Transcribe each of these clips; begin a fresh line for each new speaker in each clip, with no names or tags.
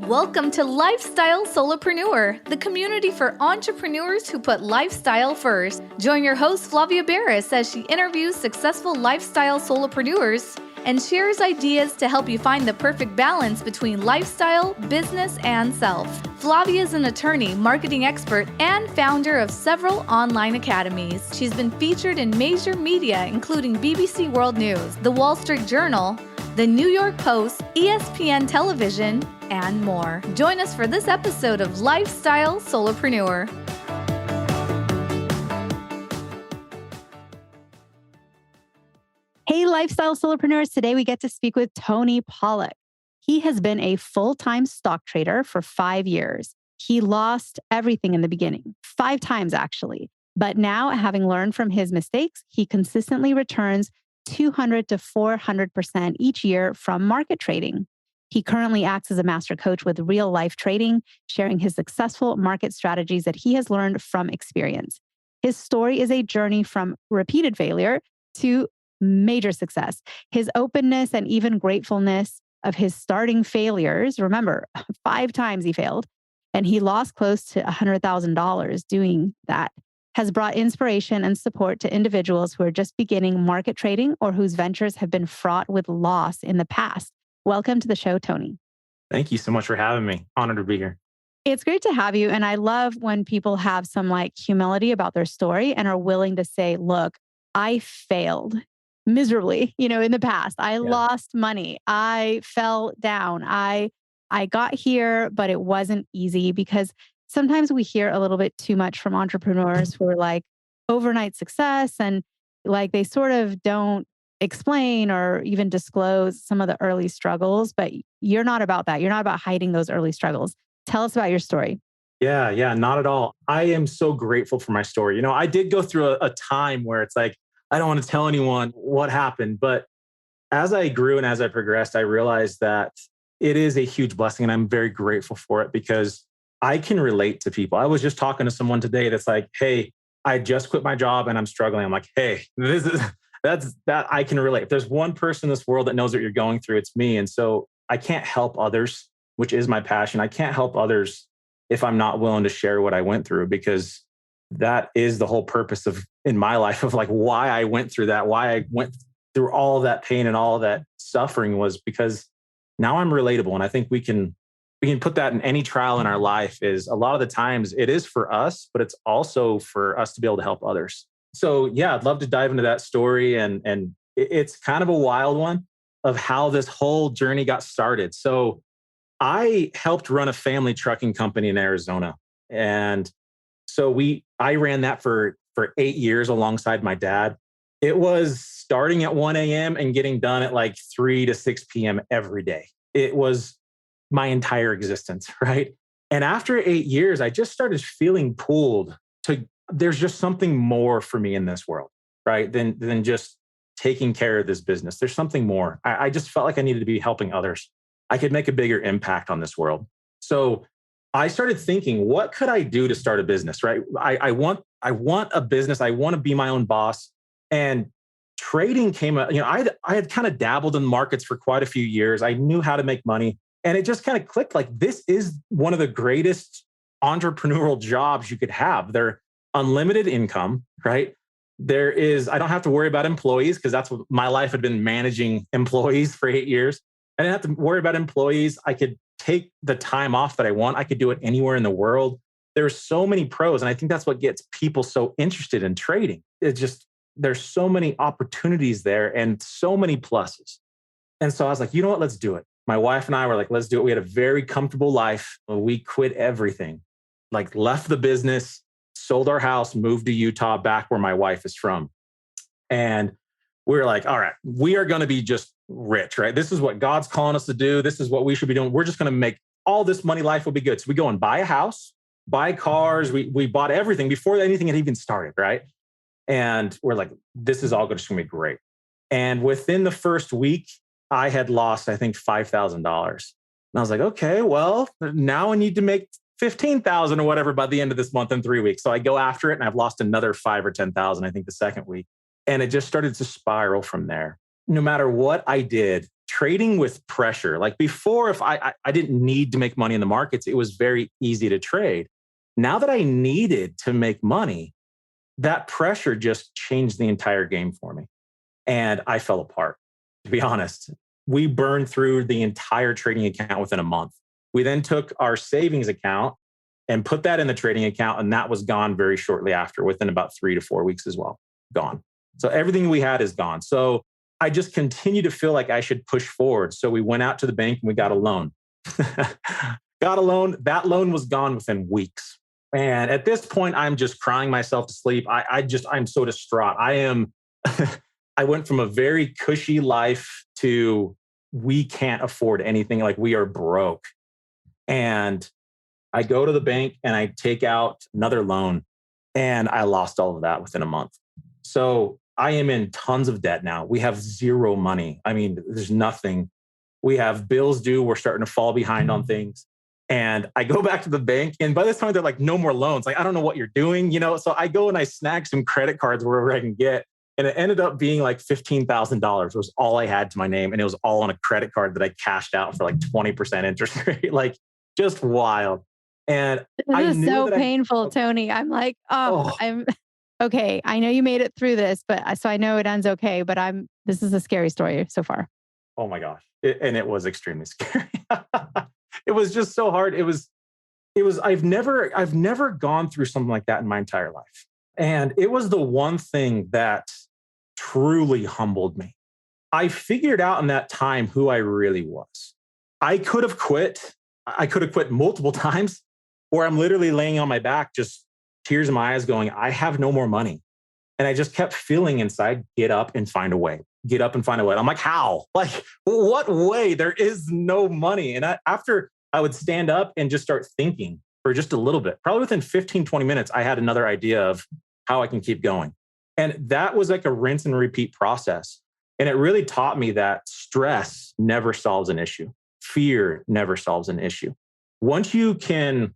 Welcome to Lifestyle Solopreneur, the community for entrepreneurs who put lifestyle first. Join your host, Flavia Barris, as she interviews successful lifestyle solopreneurs and shares ideas to help you find the perfect balance between lifestyle, business, and self. Flavia is an attorney, marketing expert, and founder of several online academies. She's been featured in major media, including BBC World News, The Wall Street Journal, The New York Post, ESPN Television, and more. Join us for this episode of Lifestyle Solopreneur.
Hey, Lifestyle Solopreneurs. Today we get to speak with Tony Pawlak. He has been a full-time stock trader for 5 years. He lost everything in the beginning, 5 times actually. But now, having learned from his mistakes, he consistently returns 200 to 400% each year from market trading. He currently acts as a master coach with real life trading, sharing his successful market strategies that he has learned from experience. His story is a journey from repeated failure to major success. His openness and even gratefulness of his starting failures, remember, 5 times he failed, and he lost close to $100,000 doing that, has brought inspiration and support to individuals who are just beginning market trading or whose ventures have been fraught with loss in the past. Welcome to the show, Tony.
Thank you so much for having me. Honored to be here.
It's great to have you. And I love when people have some humility about their story and are willing to say, look, I failed miserably, in the past. I lost money. I fell down. I got here, but it wasn't easy, because sometimes we hear a little bit too much from entrepreneurs who are like overnight success, and they sort of don't explain or even disclose some of the early struggles. But you're not about that. You're not about hiding those early struggles. Tell us about your story.
Yeah, not at all. I am so grateful for my story. I did go through a time where it's like, I don't want to tell anyone what happened. But as I grew and as I progressed, I realized that it is a huge blessing, and I'm very grateful for it because I can relate to people. I was just talking to someone today that's like, hey, I just quit my job and I'm struggling. I'm like, hey, that I can relate. If there's one person in this world that knows what you're going through, it's me. And so I can't help others, which is my passion. I can't help others if I'm not willing to share what I went through, because that is the whole purpose in my life of why I went through that, why I went through all of that pain and all of that suffering, was because now I'm relatable. And I think we can put that in any trial in our life. Is a lot of the times it is for us, but it's also for us to be able to help others. So yeah, I'd love to dive into that story. And it's kind of a wild one of how this whole journey got started. So I helped run a family trucking company in Arizona. And so I ran that for 8 years alongside my dad. It was starting at 1 a.m. and getting done at 3 to 6 p.m. every day. It was my entire existence, right? And after 8 years, I just started feeling pulled to, there's just something more for me in this world, right? Than just taking care of this business. There's something more. I just felt like I needed to be helping others. I could make a bigger impact on this world. So I started thinking, what could I do to start a business, right? I want a business. I want to be my own boss. And trading came up. I had kind of dabbled in markets for quite a few years. I knew how to make money. And it just kind of clicked, this is one of the greatest entrepreneurial jobs you could have. They're unlimited income, right? I don't have to worry about employees, because that's what my life had been, managing employees for 8 years. I didn't have to worry about employees. I could take the time off that I want. I could do it anywhere in the world. There's so many pros. And I think that's what gets people so interested in trading. There's so many opportunities there and so many pluses. And so I was like, you know what, let's do it. My wife and I were like, let's do it. We had a very comfortable life. We quit everything, left the business, sold our house, moved to Utah, back where my wife is from. And we were like, all right, we are going to be just rich, right? This is what God's calling us to do. This is what we should be doing. We're just going to make all this money. Life will be good. So we go and buy a house, buy cars. We bought everything before anything had even started, right? And we're like, this is all just going to be great. And within the first week, I had lost, I think, $5,000. And I was like, okay, well, now I need to make 15,000 or whatever by the end of this month in 3 weeks. So I go after it, and I've lost another 5 or 10,000, I think, the second week. And it just started to spiral from there. No matter what I did, trading with pressure. Like before, if I didn't need to make money in the markets, it was very easy to trade. Now that I needed to make money, that pressure just changed the entire game for me. And I fell apart, to be honest. We burned through the entire trading account within a month. We then took our savings account and put that in the trading account, and that was gone very shortly after, within about 3 to 4 weeks as well. Gone. So everything we had is gone. So I just continue to feel like I should push forward. So we went out to the bank and we got a loan. Got a loan. That loan was gone within weeks. And at this point, I'm just crying myself to sleep. I'm so distraught. I went from a very cushy life to we can't afford anything. Like we are broke. And I go to the bank and I take out another loan and I lost all of that within a month. So I am in tons of debt now. We have zero money. I mean, there's nothing. We have bills due. We're starting to fall behind on things. And I go back to the bank, and by this time they're like, no more loans. Like, I don't know what you're doing, you know? So I go and I snag some credit cards wherever I can get. And it ended up being like $15,000 was all I had to my name. And it was all on a credit card that I cashed out for like 20% interest rate, like just wild. And
this is so painful, Tony. I'm like, I'm okay. I know you made it through this, but so I know it ends okay, but this is a scary story so far.
Oh my gosh. And it was extremely scary. It was just so hard. I've never gone through something like that in my entire life. And it was the one thing that truly humbled me. I figured out in that time who I really was. I could have quit. I could have quit multiple times, or I'm literally laying on my back, just tears in my eyes going, I have no more money. And I just kept feeling inside, get up and find a way. Get up and find a way. I'm like, how? Like, what way? There is no money. And after I would stand up and just start thinking for just a little bit, probably within 15, 20 minutes, I had another idea of how I can keep going. And that was like a rinse and repeat process. And it really taught me that stress never solves an issue. Fear never solves an issue. Once you can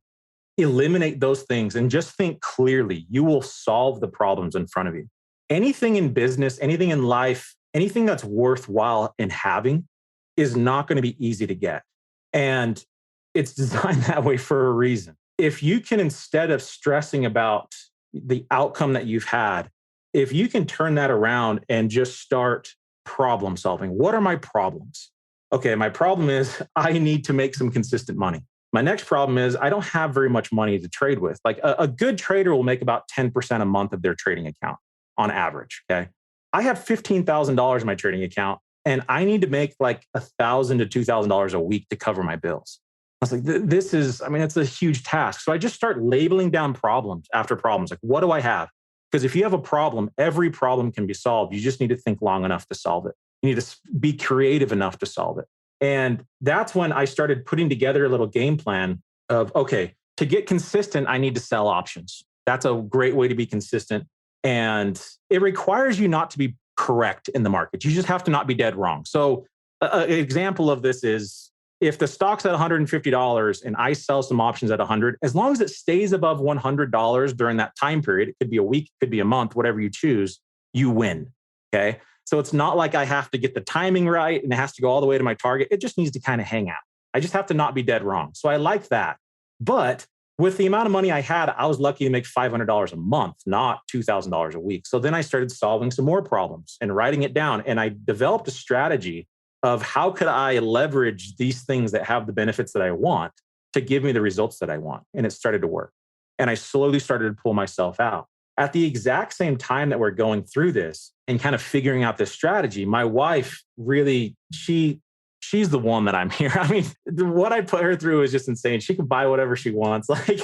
eliminate those things and just think clearly, you will solve the problems in front of you. Anything in business, anything in life, anything that's worthwhile in having is not going to be easy to get. And it's designed that way for a reason. If you can, instead of stressing about the outcome that you've had, if you can turn that around and just start problem solving. What are my problems? Okay, my problem is I need to make some consistent money. My next problem is I don't have very much money to trade with. Like a good trader will make about 10% a month of their trading account on average. Okay. I have $15,000 in my trading account and I need to make like $1,000 to $2,000 a week to cover my bills. I was like, it's a huge task. So I just start labeling down problems after problems. Like, what do I have? Because if you have a problem, every problem can be solved. You just need to think long enough to solve it. You need to be creative enough to solve it. And that's when I started putting together a little game plan of, okay, to get consistent, I need to sell options. That's a great way to be consistent. And it requires you not to be correct in the market. You just have to not be dead wrong. So an example of this is if the stock's at $150 and I sell some options at $100, as long as it stays above $100 during that time period, it could be a week, it could be a month, whatever you choose, you win. Okay. So it's not like I have to get the timing right and it has to go all the way to my target. It just needs to kind of hang out. I just have to not be dead wrong. So I like that. But with the amount of money I had, I was lucky to make $500 a month, not $2,000 a week. So then I started solving some more problems and writing it down. And I developed a strategy of how could I leverage these things that have the benefits that I want to give me the results that I want. And it started to work. And I slowly started to pull myself out. At the exact same time that we're going through this and kind of figuring out this strategy, my wife really, she's the one that I'm here. I mean, what I put her through is just insane. She can buy whatever she wants. Like,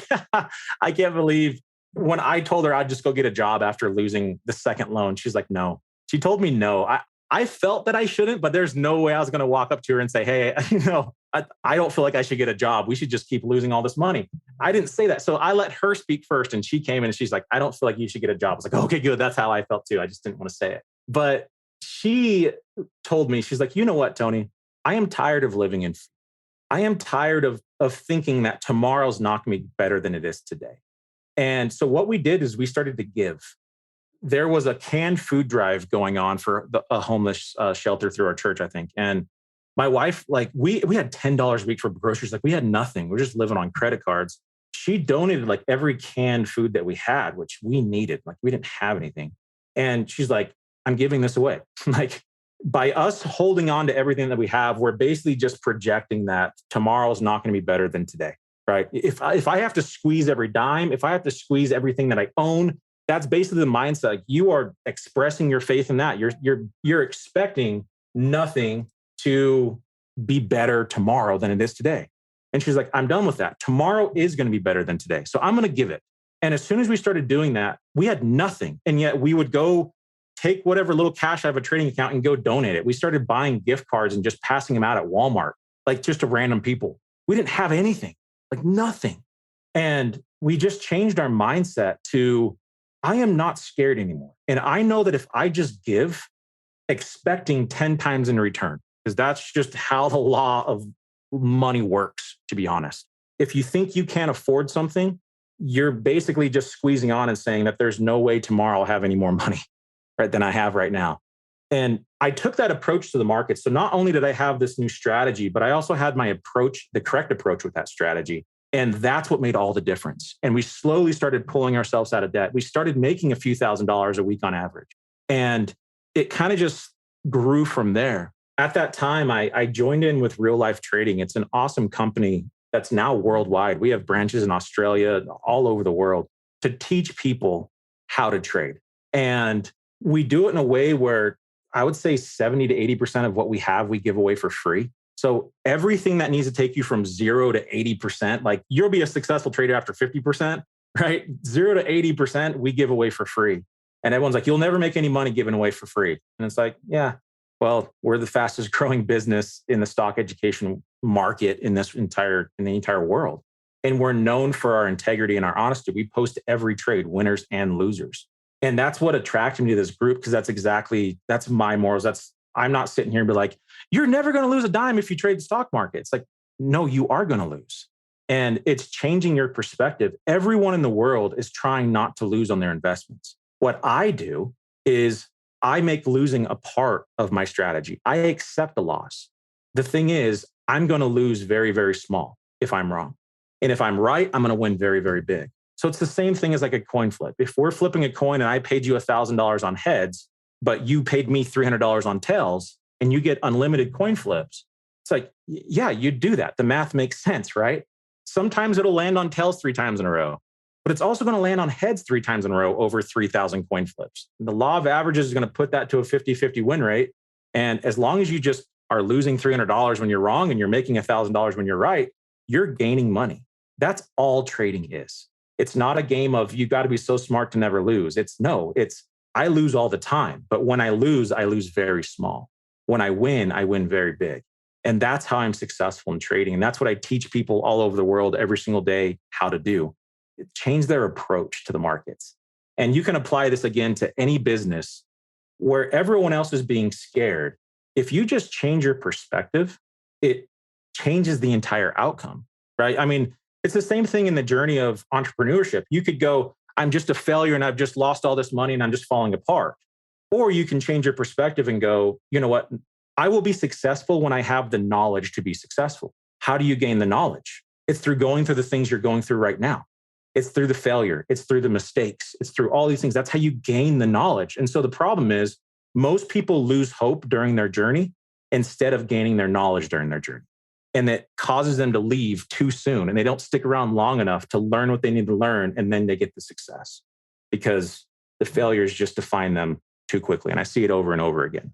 I can't believe when I told her I'd just go get a job after losing the second loan, she's like, no. She told me no. I felt that I shouldn't, but there's no way I was going to walk up to her and say, hey, I don't feel like I should get a job. We should just keep losing all this money. I didn't say that. So I let her speak first. And she came in and she's like, I don't feel like you should get a job. I was like, okay, good. That's how I felt too. I just didn't want to say it. But she told me, she's like, you know what, Tony? I am tired of living in fear. I am tired of thinking that tomorrow's not going to be better than it is today. And so what we did is we started to give. There was a canned food drive going on for a homeless shelter through our church, I think. And My wife, like we had $10 a week for groceries. Like we had nothing. We're just living on credit cards. She donated like every canned food that we had, which we needed. Like we didn't have anything. And she's like, I'm giving this away. Like by us holding on to everything that we have, we're basically just projecting that tomorrow's not going to be better than today, right? If I have to squeeze every dime, if I have to squeeze everything that I own, that's basically the mindset. Like you are expressing your faith in that. You're expecting nothing to be better tomorrow than it is today. And she's like, I'm done with that. Tomorrow is going to be better than today. So I'm going to give it. And as soon as we started doing that, we had nothing. And yet we would go take whatever little cash out of a trading account and go donate it. We started buying gift cards and just passing them out at Walmart, like just to random people. We didn't have anything, like nothing. And we just changed our mindset to, I am not scared anymore. And I know that if I just give, expecting 10 times in return, because that's just how the law of money works, to be honest. If you think you can't afford something, you're basically just squeezing on and saying that there's no way tomorrow I'll have any more money, right, than I have right now. And I took that approach to the market. So not only did I have this new strategy, but I also had my approach, the correct approach with that strategy. And that's what made all the difference. And we slowly started pulling ourselves out of debt. We started making a few $1,000s a week on average. And it kind of just grew from there. At that time, I joined in with Real Life Trading. It's an awesome company that's now worldwide. We have branches in Australia, all over the world, to teach people how to trade. And we do it in a way where I would say 70 to 80% of what we have, we give away for free. So everything that needs to take you from 0 to 80%, like you'll be a successful trader after 50%, right? 0 to 80%, we give away for free. And everyone's like, you'll never make any money giving away for free. And it's like, yeah, well, we're the fastest growing business in the stock education market in the entire world. And we're known for our integrity and our honesty. We post every trade, winners and losers. And that's what attracted me to this group, because that's my morals. I'm not sitting here and be like, you're never going to lose a dime if you trade the stock market. It's like, no, you are going to lose. And it's changing your perspective. Everyone in the world is trying not to lose on their investments. What I do is I make losing a part of my strategy. I accept the loss. The thing is, I'm going to lose very, very small if I'm wrong. And if I'm right, I'm going to win very, very big. So it's the same thing as like a coin flip. If we're flipping a coin and I paid you $1,000 on heads, but you paid me $300 on tails and you get unlimited coin flips, it's like, yeah, you do that. The math makes sense, right? Sometimes it'll land on tails 3 times in a row, but it's also going to land on heads 3 times in a row over 3,000 coin flips. The law of averages is going to put that to a 50-50 win rate. And as long as you just are losing $300 when you're wrong and you're making $1,000 when you're right, you're gaining money. That's all trading is. It's not a game of you got to be so smart to never lose. It's I lose all the time. But when I lose very small. When I win very big. And that's how I'm successful in trading. And that's what I teach people all over the world every single day how to do. Change their approach to the markets. And you can apply this again to any business where everyone else is being scared. If you just change your perspective, it changes the entire outcome, right? I mean, it's the same thing in the journey of entrepreneurship. You could go, I'm just a failure and I've just lost all this money and I'm just falling apart. Or you can change your perspective and go, you know what? I will be successful when I have the knowledge to be successful. How do you gain the knowledge? It's through going through the things you're going through right now. It's through the failure. It's through the mistakes. It's through all these things. That's how you gain the knowledge. And so the problem is most people lose hope during their journey instead of gaining their knowledge during their journey. And it causes them to leave too soon. And they don't stick around long enough to learn what they need to learn. And then they get the success because the failures just define them too quickly. And I see it over and over again.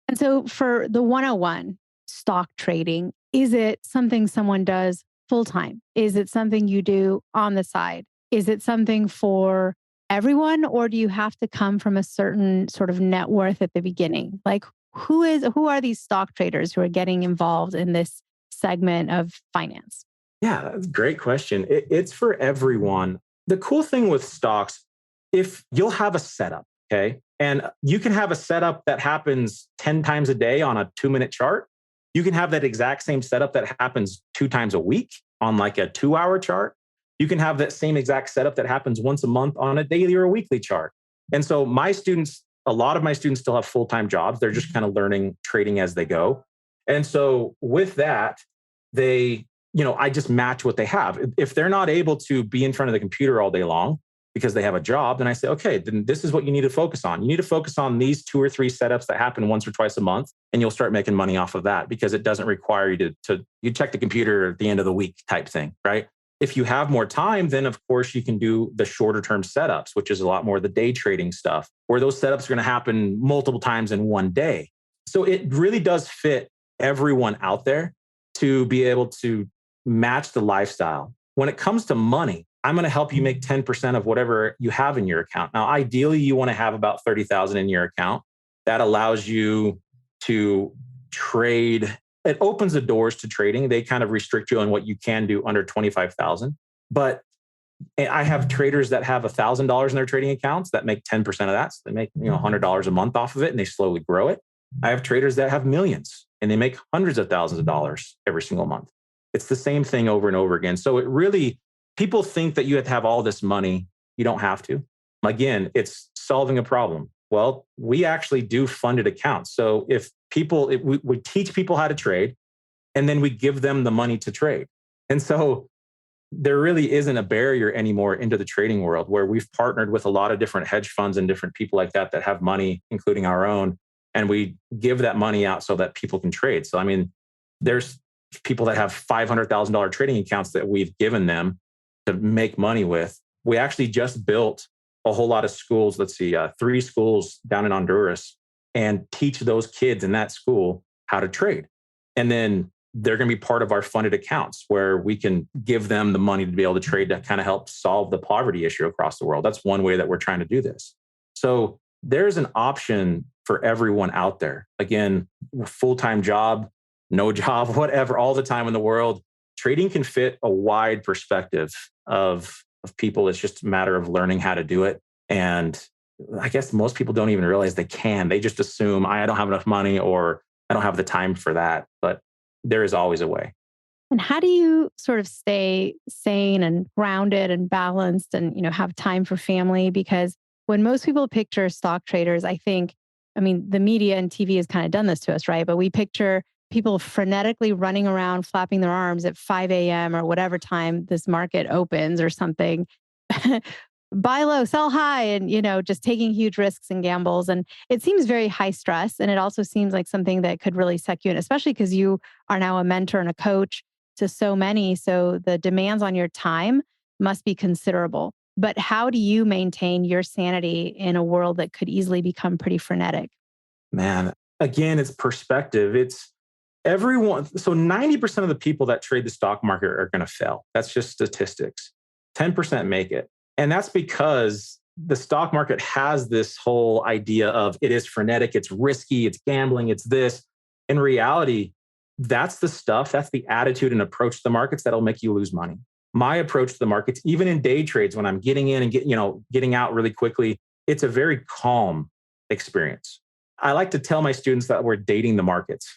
And so for the 101 stock trading, is it something someone does full time? Is it something you do on the side? Is it something for everyone? Or do you have to come from a certain sort of net worth at the beginning? Like who are these stock traders who are getting involved in this segment of finance?
Yeah, that's a great question. It's for everyone. The cool thing with stocks, if you'll have a setup, okay? And you can have a setup that happens 10 times a day on a 2-minute chart. You can have that exact same setup that happens 2 times a week on like a 2-hour chart. You can have that same exact setup that happens once a month on a daily or a weekly chart. And so a lot of my students still have full-time jobs. They're just kind of learning trading as they go. And so with that, I just match what they have. If they're not able to be in front of the computer all day long because they have a job, then I say, okay, then this is what you need to focus on. You need to focus on these 2 or 3 setups that happen once or twice a month, and you'll start making money off of that because it doesn't require you you check the computer at the end of the week type thing, right? If you have more time, then of course you can do the shorter term setups, which is a lot more the day trading stuff, where those setups are going to happen multiple times in one day. So it really does fit everyone out there to be able to match the lifestyle. When it comes to money, I'm going to help you make 10% of whatever you have in your account. Now, ideally, you want to have about 30,000 in your account. That allows you to trade. It opens the doors to trading. They kind of restrict you on what you can do under 25,000. But I have traders that have $1,000 in their trading accounts that make 10% of that. So they make $100 a month off of it, and they slowly grow it. I have traders that have millions and they make hundreds of thousands of dollars every single month. It's the same thing over and over again. So it really, people think that you have to have all this money. You don't have to. Again, it's solving a problem. Well, we actually do funded accounts. So we teach people how to trade, and then we give them the money to trade. And so there really isn't a barrier anymore into the trading world, where we've partnered with a lot of different hedge funds and different people like that have money, including our own. And we give that money out so that people can trade. So, I mean, there's people that have $500,000 trading accounts that we've given them to make money with. We actually just built a whole lot of schools. 3 schools down in Honduras, and teach those kids in that school how to trade. And then they're going to be part of our funded accounts, where we can give them the money to be able to trade to kind of help solve the poverty issue across the world. That's one way that we're trying to do this. So there's an option for everyone out there. Again, full-time job, no job, whatever, all the time in the world. Trading can fit a wide perspective of people. It's just a matter of learning how to do it. And I guess most people don't even realize they can. They just assume I don't have enough money, or I don't have the time for that. But there is always a way.
And how do you sort of stay sane and grounded and balanced and, have time for family? Because when most people picture stock traders, the media and TV has kind of done this to us, right? But we picture people frenetically running around, flapping their arms at 5 a.m. or whatever time this market opens or something. Buy low, sell high, and, just taking huge risks and gambles. And it seems very high stress. And it also seems like something that could really suck you in, especially because you are now a mentor and a coach to so many. So the demands on your time must be considerable. But how do you maintain your sanity in a world that could easily become pretty frenetic?
Man, again, it's perspective. It's everyone. So 90% of the people that trade the stock market are going to fail. That's just statistics. 10% make it. And that's because the stock market has this whole idea of it is frenetic, it's risky, it's gambling, it's this. In reality, that's the stuff, that's the attitude and approach to the markets that'll make you lose money. My approach to the markets, even in day trades, when I'm getting in and getting out really quickly, it's a very calm experience. I like to tell my students that we're dating the markets.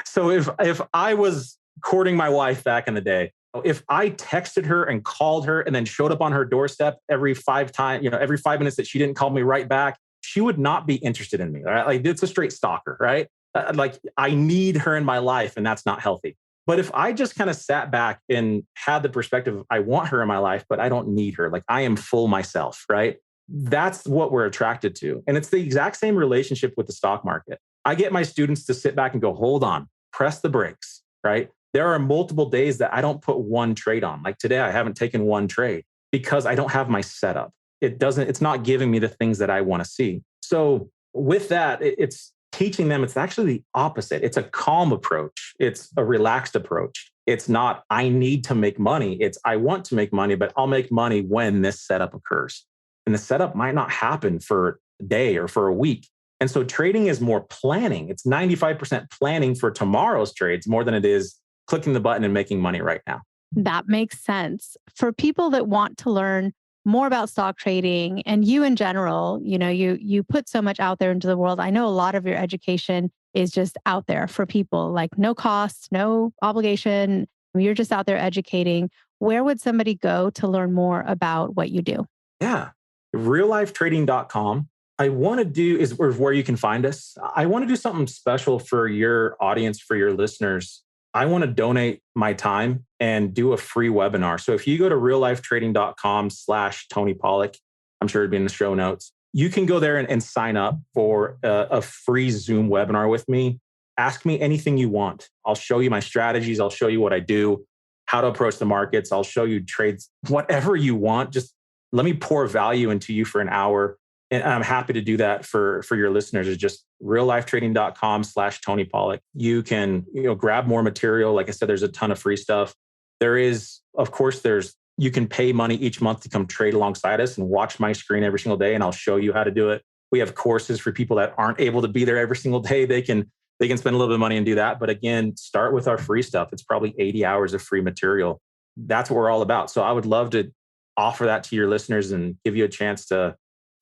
So if I was courting my wife back in the day, if I texted her and called her and then showed up on her doorstep every 5 minutes that she didn't call me right back, she would not be interested in me. Right? Like, it's a straight stalker, right? Like, I need her in my life, and that's not healthy. But if I just kind of sat back and had the perspective of I want her in my life, but I don't need her, like I am full myself, right? That's what we're attracted to. And it's the exact same relationship with the stock market. I get my students to sit back and go, hold on, press the brakes, right? There are multiple days that I don't put one trade on. Like today, I haven't taken one trade because I don't have my setup. It's not giving me the things that I want to see. So with that, it's teaching them, it's actually the opposite. It's a calm approach. It's a relaxed approach. It's not, I need to make money. It's, I want to make money, but I'll make money when this setup occurs. And the setup might not happen for a day or for a week. And so trading is more planning. It's 95% planning for tomorrow's trades more than it is clicking the button and making money right now.
That makes sense. For people that want to learn more about stock trading and you in general, you put so much out there into the world. I know a lot of your education is just out there for people, like no cost, no obligation. You're just out there educating. Where would somebody go to learn more about what you do?
Yeah. reallifetrading.com. I want to do is where you can find us. I want to do something special for your audience, for your listeners. I want to donate my time and do a free webinar. So if you go to reallifetrading.com/Tony Pawlak, I'm sure it'd be in the show notes. You can go there and sign up for a free Zoom webinar with me. Ask me anything you want. I'll show you my strategies. I'll show you what I do, how to approach the markets. I'll show you trades, whatever you want. Just let me pour value into you for an hour. And I'm happy to do that for your listeners. It's just reallifetrading.com/Tony Pawlak. You can, grab more material. Like I said, there's a ton of free stuff. There is, of course, you can pay money each month to come trade alongside us and watch my screen every single day. And I'll show you how to do it. We have courses for people that aren't able to be there every single day. They can spend a little bit of money and do that. But again, start with our free stuff. It's probably 80 hours of free material. That's what we're all about. So I would love to offer that to your listeners and give you a chance to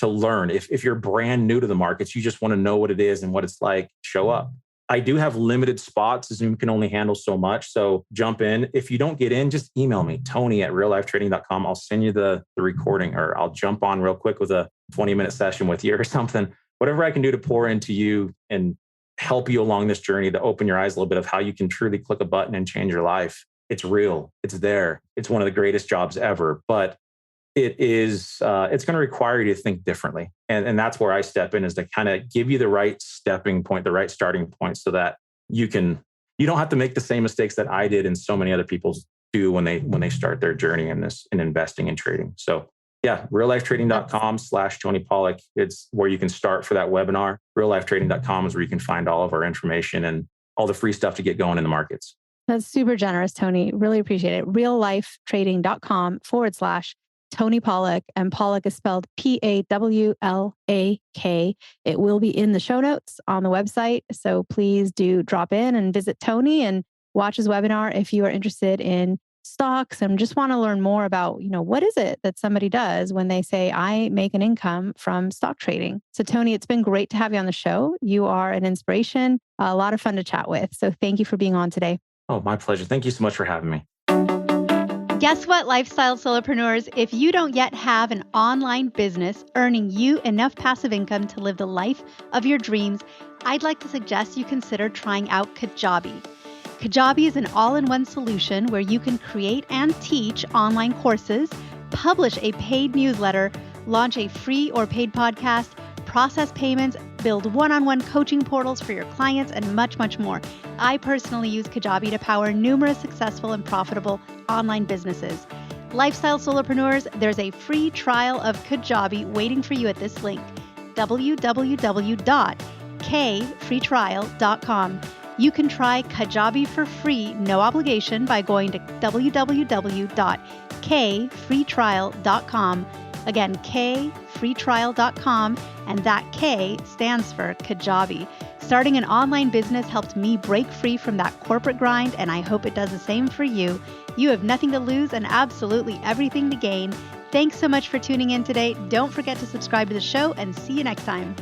learn. If you're brand new to the markets, you just want to know what it is and what it's like, show up. I do have limited spots. Zoom can only handle so much. So jump in. If you don't get in, just email me, Tony@reallifetrading.com. I'll send you the recording, or I'll jump on real quick with a 20-minute session with you or something. Whatever I can do to pour into you and help you along this journey to open your eyes a little bit of how you can truly click a button and change your life. It's real. It's there. It's one of the greatest jobs ever. But it's going to require you to think differently. And that's where I step in, is to kind of give you the right stepping point, the right starting point, so that you don't have to make the same mistakes that I did and so many other people do when they start their journey in investing and trading. So yeah, reallifetrading.com/Tony Pawlak. It's where you can start for that webinar. Reallifetrading.com is where you can find all of our information and all the free stuff to get going in the markets.
That's super generous, Tony. Really appreciate it. reallifetrading.com/Tony Pawlak, and Pawlak is spelled Pawlak. It will be in the show notes on the website. So please do drop in and visit Tony and watch his webinar if you are interested in stocks and just want to learn more about, what is it that somebody does when they say, I make an income from stock trading. So Tony, it's been great to have you on the show. You are an inspiration, a lot of fun to chat with. So thank you for being on today.
Oh, my pleasure. Thank you so much for having me.
Guess what, lifestyle solopreneurs? If you don't yet have an online business earning you enough passive income to live the life of your dreams, I'd like to suggest you consider trying out Kajabi. Kajabi is an all-in-one solution where you can create and teach online courses, publish a paid newsletter, launch a free or paid podcast, process payments, build one-on-one coaching portals for your clients, and much, much more. I personally use Kajabi to power numerous successful and profitable online businesses. Lifestyle solopreneurs, there's a free trial of Kajabi waiting for you at this link, www.kfreetrial.com. You can try Kajabi for free, no obligation, by going to www.kfreetrial.com. Again, kfreetrial.com, and that K stands for Kajabi. Starting an online business helped me break free from that corporate grind, and I hope it does the same for you. You have nothing to lose and absolutely everything to gain. Thanks so much for tuning in today. Don't forget to subscribe to the show, and see you next time.